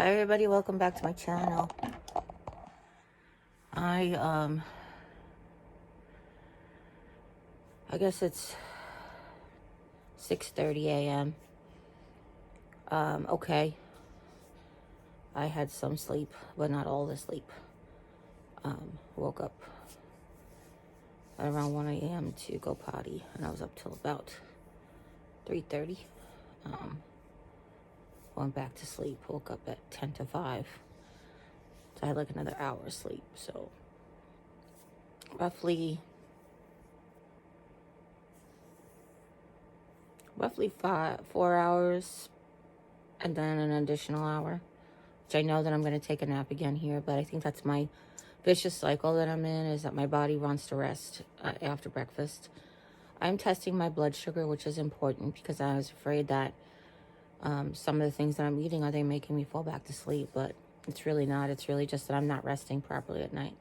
Hi everybody, welcome back to my channel. I guess it's 6:30 a.m. Okay. I had some sleep, but not all the sleep. Woke up at around 1 a.m. to go potty, and I was up till about 3:30. Went back to sleep, woke up at 10 to 5. So I had like another hour of sleep. So roughly 4 hours, and then an additional hour, which I know that I'm going to take a nap again here, but I think that's my vicious cycle that I'm in, is that my body wants to rest after breakfast. I'm testing my blood sugar, which is important because I was afraid that some of the things that I'm eating, are they making me fall back to sleep? But it's really not. It's really just that I'm not resting properly at night.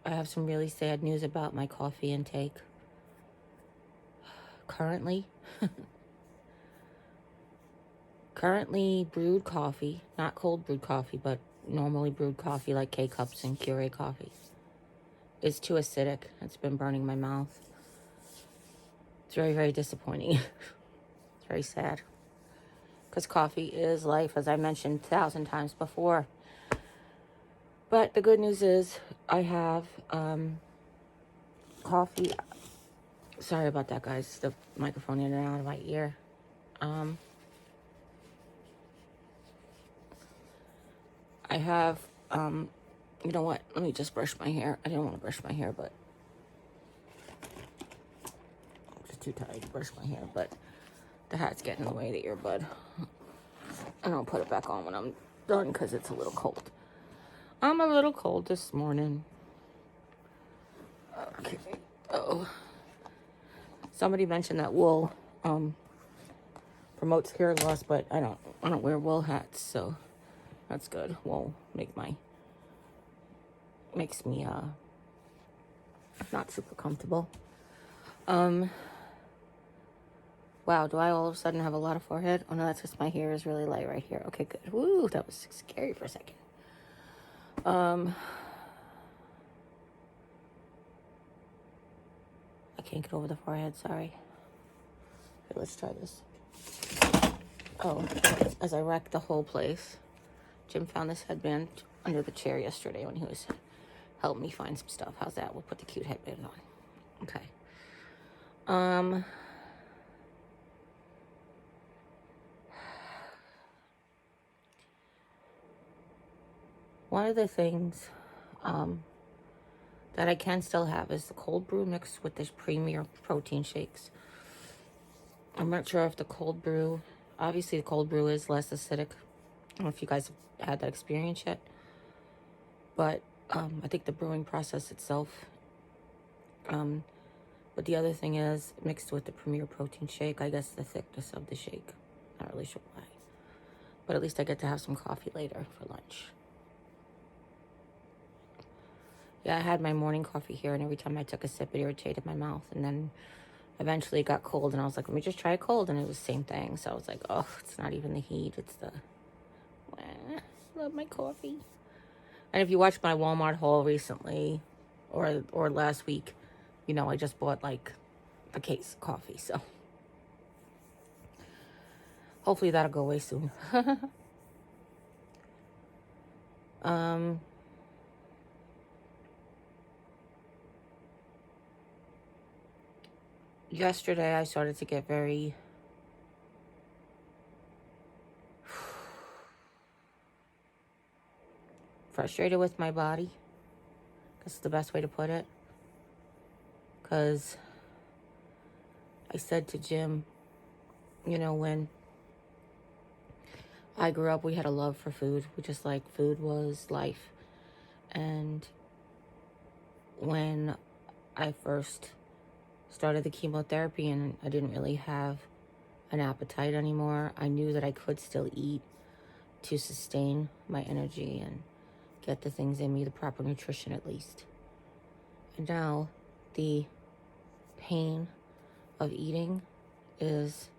I have some really sad news about my coffee intake. Currently brewed coffee, not cold brewed coffee, but normally brewed coffee like K-Cups and Keurig coffee, is too acidic. It's been burning my mouth. It's very, very disappointing. It's very sad. Because coffee is life, as I mentioned 1,000 times before. But the good news is I have coffee. Sorry about that, guys. The microphone in and out of my ear. I have, you know what? Let me just brush my hair. I didn't want to brush my hair, but I'm just too tired to brush my hair. But the hat's getting in the way of the earbud. And I'll put it back on when I'm done because it's a little cold. I'm a little cold this morning. Okay. Oh. Somebody mentioned that wool promotes hair loss, but I don't wear wool hats, so that's good. Wool makes me not super comfortable. Wow, do I all of a sudden have a lot of forehead? Oh no, that's just my hair is really light right here. Okay, good. Woo, that was scary for a second. I can't get over the forehead, sorry. Okay, let's try this. Oh, as I wrecked the whole place. Jim found this headband under the chair yesterday when he was helping me find some stuff. How's that? We'll put the cute headband on. Okay. One of the things that I can still have is the cold brew mixed with this Premier protein shakes. I'm not sure if the cold brew, obviously the cold brew is less acidic. I don't know if you guys have had that experience yet, but I think the brewing process itself. But the other thing is, mixed with the Premier protein shake, I guess the thickness of the shake. Not really sure why. But at least I get to have some coffee later for lunch. Yeah, I had my morning coffee here, and every time I took a sip, it irritated my mouth. And then eventually it got cold, and I was like, let me just try it cold. And it was the same thing. So I was like, oh, it's not even the heat. It's the... love my coffee. And if you watched my Walmart haul recently, or last week, you know, I just bought like a case of coffee. So hopefully that'll go away soon. Yesterday I started to get very frustrated with my body. That's the best way to put it. Because I said to Jim, you know, when I grew up, we had a love for food. We just like food was life. And when I first started the chemotherapy and I didn't really have an appetite anymore, I knew that I could still eat to sustain my energy and get the things in me, the proper nutrition at least. And now the pain of eating is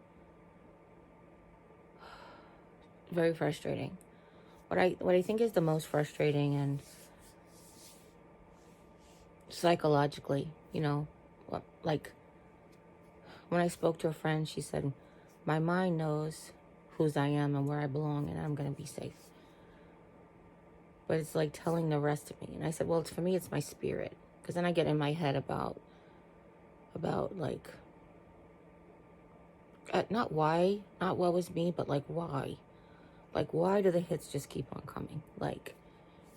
Very frustrating. What I think is the most frustrating and psychologically, like when I spoke to a friend, she said, my mind knows whose I am and where I belong and I'm going to be safe. But it's like telling the rest of me. And I said, well, for me, it's my spirit. Because then I get in my head about like, not why, not what was me, but like why? Like, why do the hits just keep on coming? Like,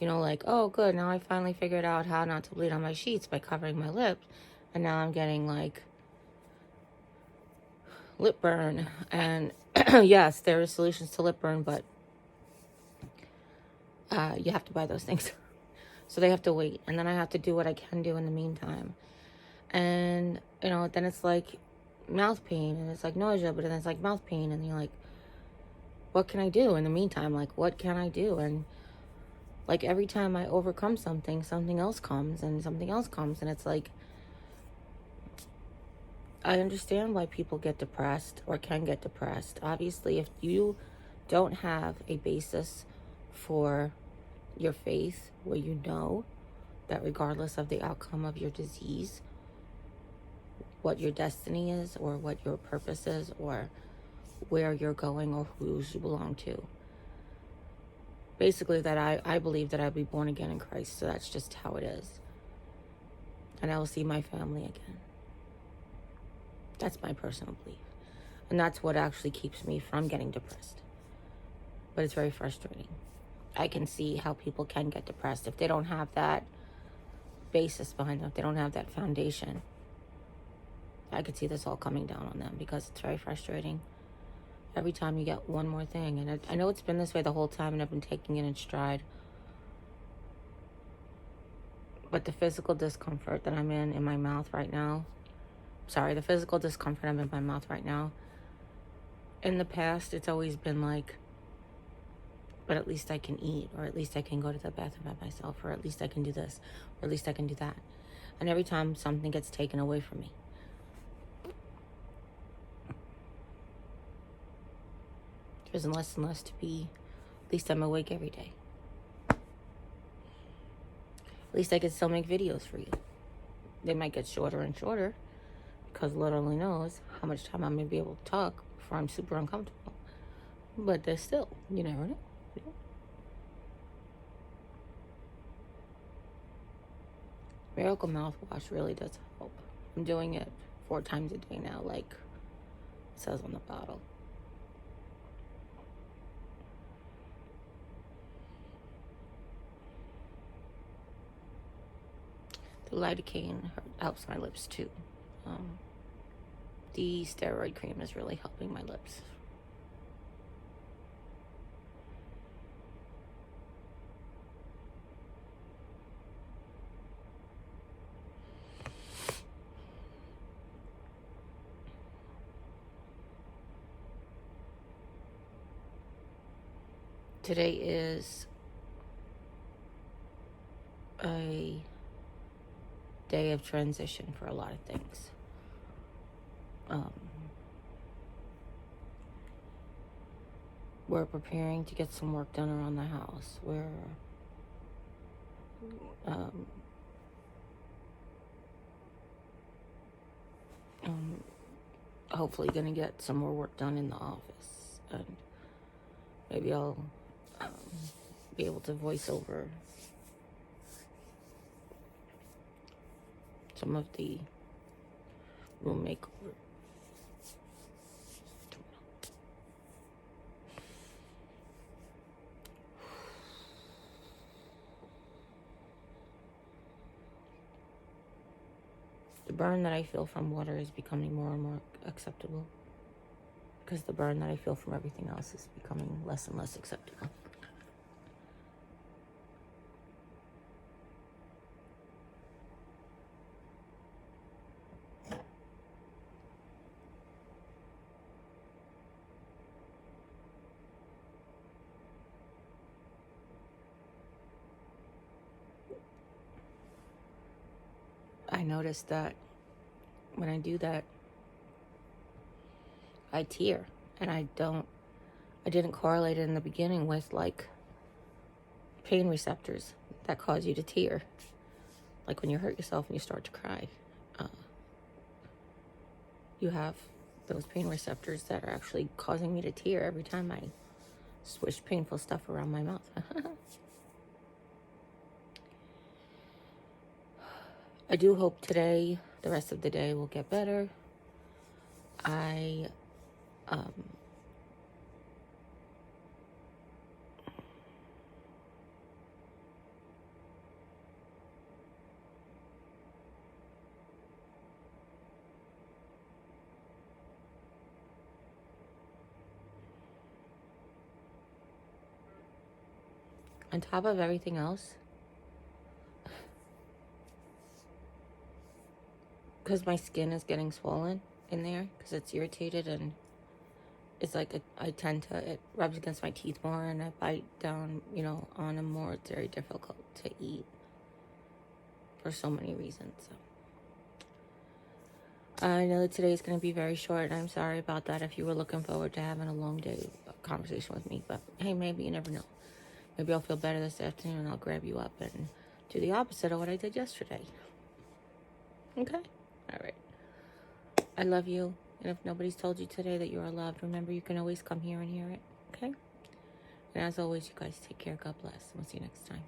like, oh, good, now I finally figured out how not to bleed on my sheets by covering my lips. And now I'm getting like lip burn. And yes, there are solutions to lip burn, but you have to buy those things. So they have to wait. And then I have to do what I can do in the meantime. And, then it's like mouth pain. And it's like nausea, but then it's like mouth pain. And you're like, what can I do in the meantime? Like, what can I do? And like every time I overcome something, something else comes and something else comes. And it's like, I understand why people get depressed or can get depressed. Obviously, if you don't have a basis for your faith where you know that regardless of the outcome of your disease, what your destiny is or what your purpose is or where you're going or whose you belong to. Basically, that I believe that I'll be born again in Christ, so that's just how it is. And I will see my family again. That's my personal belief. And that's what actually keeps me from getting depressed. But it's very frustrating. I can see how people can get depressed if they don't have that basis behind them, if they don't have that foundation. I could see this all coming down on them because it's very frustrating. Every time you get one more thing. And I know it's been this way the whole time and I've been taking it in stride. But the physical discomfort that I'm in my mouth right now, the physical discomfort I'm in my mouth right now, in the past, it's always been like, but at least I can eat, or at least I can go to the bathroom by myself, or at least I can do this, or at least I can do that. And every time something gets taken away from me, there's less and less to be. At least I'm awake every day. At least I can still make videos for you. They might get shorter and shorter because Lord only knows how much time I'm going to be able to talk before I'm super uncomfortable. But there's still, you never know. Miracle mouthwash really does help. I'm doing it 4 times a day now, like it says on the bottle. The lidocaine helps my lips too. The steroid cream is really helping my lips. Today is a day of transition for a lot of things. We're preparing to get some work done around the house. We're hopefully going to get some more work done in the office. And maybe I'll be able to voice over some of the room makeover. The burn that I feel from water is becoming more and more acceptable because the burn that I feel from everything else is becoming less and less acceptable. I noticed that when I do that, I tear, and I don't I didn't correlate it in the beginning with like pain receptors that cause you to tear. Like when you hurt yourself and you start to cry. You have those pain receptors that are actually causing me to tear every time I swish painful stuff around my mouth. I do hope today, the rest of the day, will get better. On top of everything else, because my skin is getting swollen in there, because it's irritated, and it's like it rubs against my teeth more, and I bite down, on them more. It's very difficult to eat for so many reasons. So I know that today is going to be very short, and I'm sorry about that if you were looking forward to having a long day conversation with me. But hey, maybe you never know. Maybe I'll feel better this afternoon and I'll grab you up and do the opposite of what I did yesterday. Okay? All right. I love you. And if nobody's told you today that you are loved, remember you can always come here and hear it. Okay? And as always, you guys take care. God bless. We'll see you next time.